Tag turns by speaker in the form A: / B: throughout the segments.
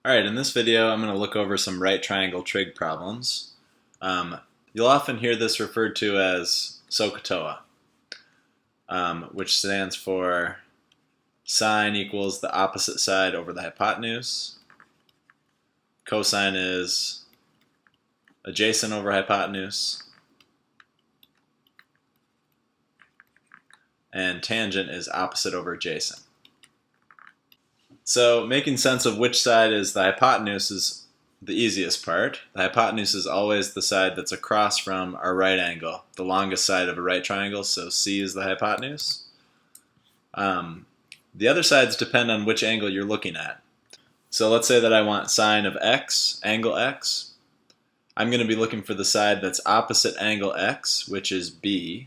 A: Alright, in this video I'm going to look over some right triangle trig problems. You'll often hear this referred to as SOH-CAH-TOA, which stands for sine equals the opposite side over the hypotenuse, cosine is adjacent over hypotenuse, and tangent is opposite over adjacent. So making sense of which side is the hypotenuse is the easiest part. The hypotenuse is always the side that's across from our right angle, the longest side of a right triangle, so C is the hypotenuse. The other sides depend on which angle you're looking at. So let's say that I want sine of x, angle x. I'm going to be looking for the side that's opposite angle x, which is B,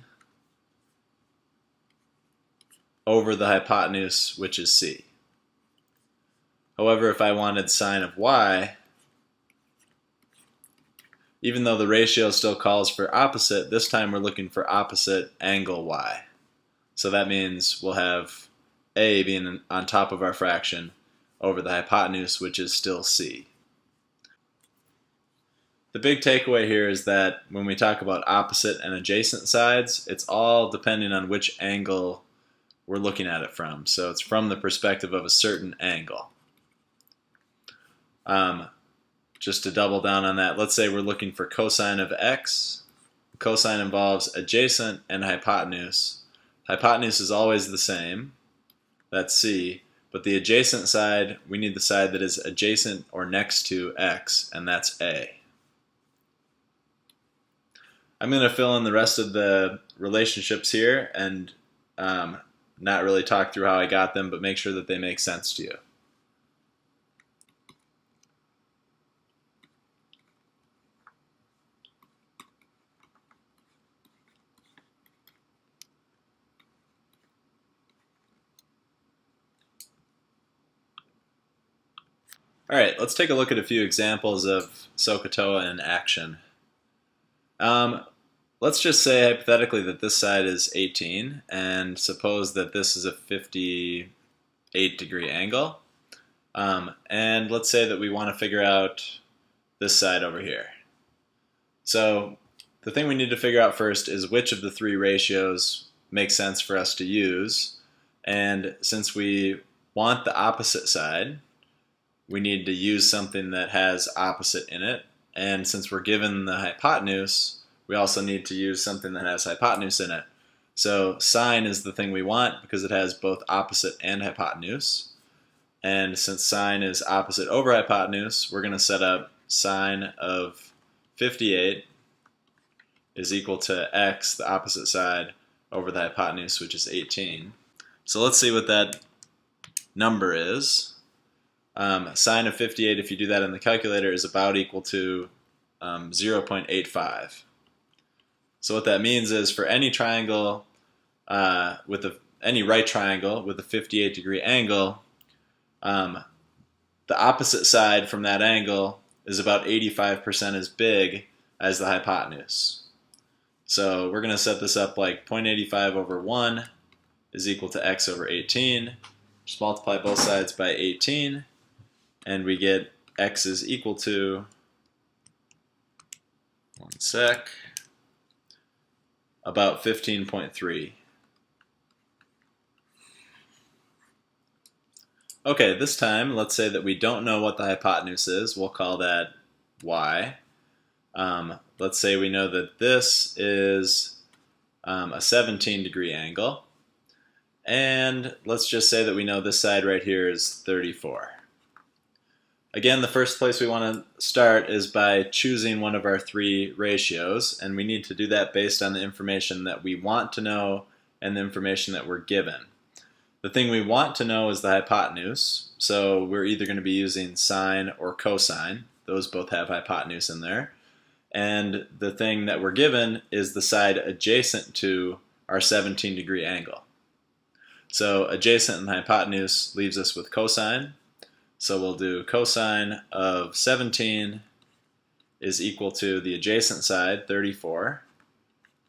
A: over the hypotenuse, which is C. However, if I wanted sine of y, even though the ratio still calls for opposite, this time we're looking for opposite angle y. So that means we'll have a being on top of our fraction over the hypotenuse, which is still c. The big takeaway here is that when we talk about opposite and adjacent sides, it's all depending on which angle we're looking at it from. So it's from the perspective of a certain angle. Just to double down on that, let's say we're looking for cosine of x. Cosine involves adjacent and hypotenuse. Hypotenuse is always the same, that's C, but the adjacent side, we need the side that is adjacent or next to x, and that's A. I'm going to fill in the rest of the relationships here and not really talk through how I got them, but make sure that they make sense to you. Alright, let's take a look at a few examples of SOH-CAH-TOA in action. Let's just say hypothetically that this side is 18 and suppose that this is a 58-degree angle. And let's say that we want to figure out this side over here. So the thing we need to figure out first is which of the three ratios makes sense for us to use. And since we want the opposite side, we need to use something that has opposite in it. And since we're given the hypotenuse, we also need to use something that has hypotenuse in it. So sine is the thing we want because it has both opposite and hypotenuse. And since sine is opposite over hypotenuse, we're going to set up sine of 58 is equal to x, the opposite side, over the hypotenuse, which is 18. So let's see what that number is. Sine of 58, if you do that in the calculator, is about equal to 0.85. So what that means is for any triangle, any right triangle with a 58-degree angle, the opposite side from that angle is about 85% as big as the hypotenuse. So we're going to set this up like 0.85 over 1 is equal to x over 18. Just multiply both sides by 18. And we get x is equal to, about 15.3. Okay, this time, let's say that we don't know what the hypotenuse is. We'll call that y. Let's say we know that this is a 17-degree angle. And let's just say that we know this side right here is 34. Again, the first place we want to start is by choosing one of our three ratios, and we need to do that based on the information that we want to know and the information that we're given. The thing we want to know is the hypotenuse, so we're either going to be using sine or cosine. Those both have hypotenuse in there. And the thing that we're given is the side adjacent to our 17-degree angle. So adjacent and hypotenuse leaves us with cosine. So we'll do cosine of 17 is equal to the adjacent side, 34,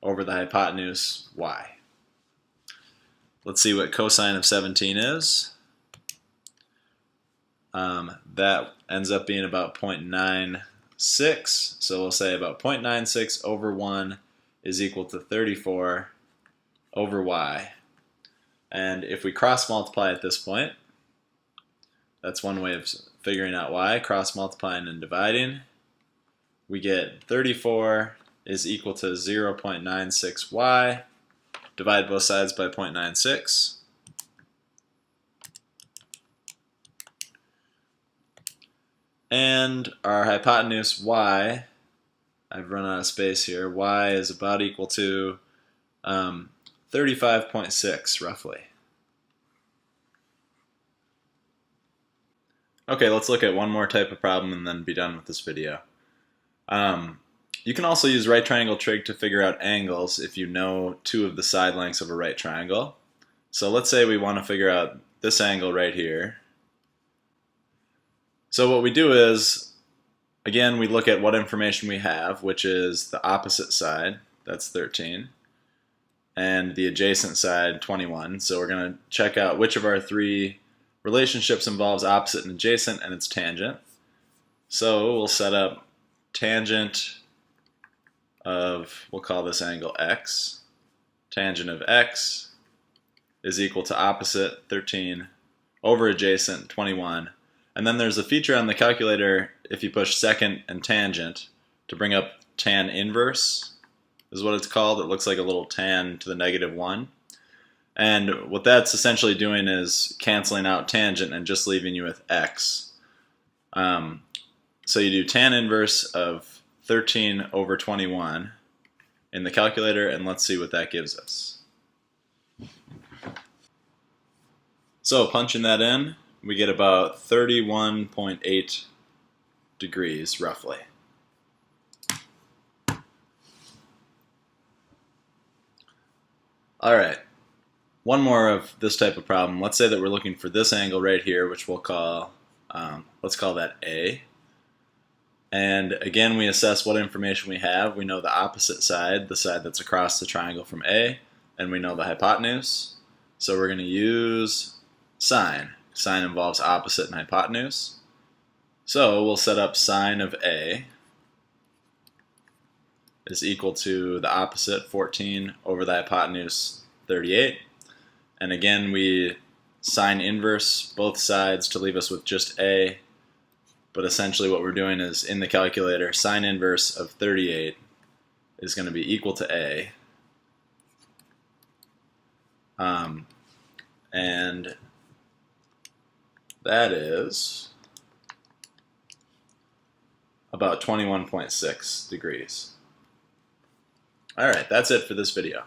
A: over the hypotenuse, y. Let's see what cosine of 17 is. that ends up being about 0.96. So we'll say about 0.96 over 1 is equal to 34 over y. And if we cross multiply at this point, that's one way of figuring out y, cross multiplying and dividing, we get 34 is equal to 0.96y. Divide both sides by 0.96. And our hypotenuse y, I've run out of space here, y is about equal to 35.6 roughly. Okay, let's look at one more type of problem and then be done with this video. You can also use right triangle trig to figure out angles if you know two of the side lengths of a right triangle. So let's say we want to figure out this angle right here. So what we do is, again, we look at what information we have, which is the opposite side, that's 13, and the adjacent side, 21. So we're going to check out which of our three relationships involves opposite and adjacent and its tangent. So we'll set up tangent of, we'll call this angle x. Tangent of x is equal to opposite, 13, over adjacent, 21. And then there's a feature on the calculator if you push second and tangent to bring up tan inverse, is what it's called. It looks like a little tan to the -1. And what that's essentially doing is canceling out tangent and just leaving you with x. So you do tan inverse of 13 over 21 in the calculator, and let's see what that gives us. So punching that in, we get about 31.8 degrees roughly. Alright, one more of this type of problem. Let's say that we're looking for this angle right here, which we'll call, let's call that A. And again, we assess what information we have. We know the opposite side, the side that's across the triangle from A, and we know the hypotenuse. So we're going to use sine. Sine involves opposite and hypotenuse. So we'll set up sine of A is equal to the opposite, 14, over the hypotenuse, 38. And again, we sine inverse both sides to leave us with just A. But essentially what we're doing is, in the calculator, sine inverse of 38 is going to be equal to A. And that is about 21.6 degrees. Alright, that's it for this video.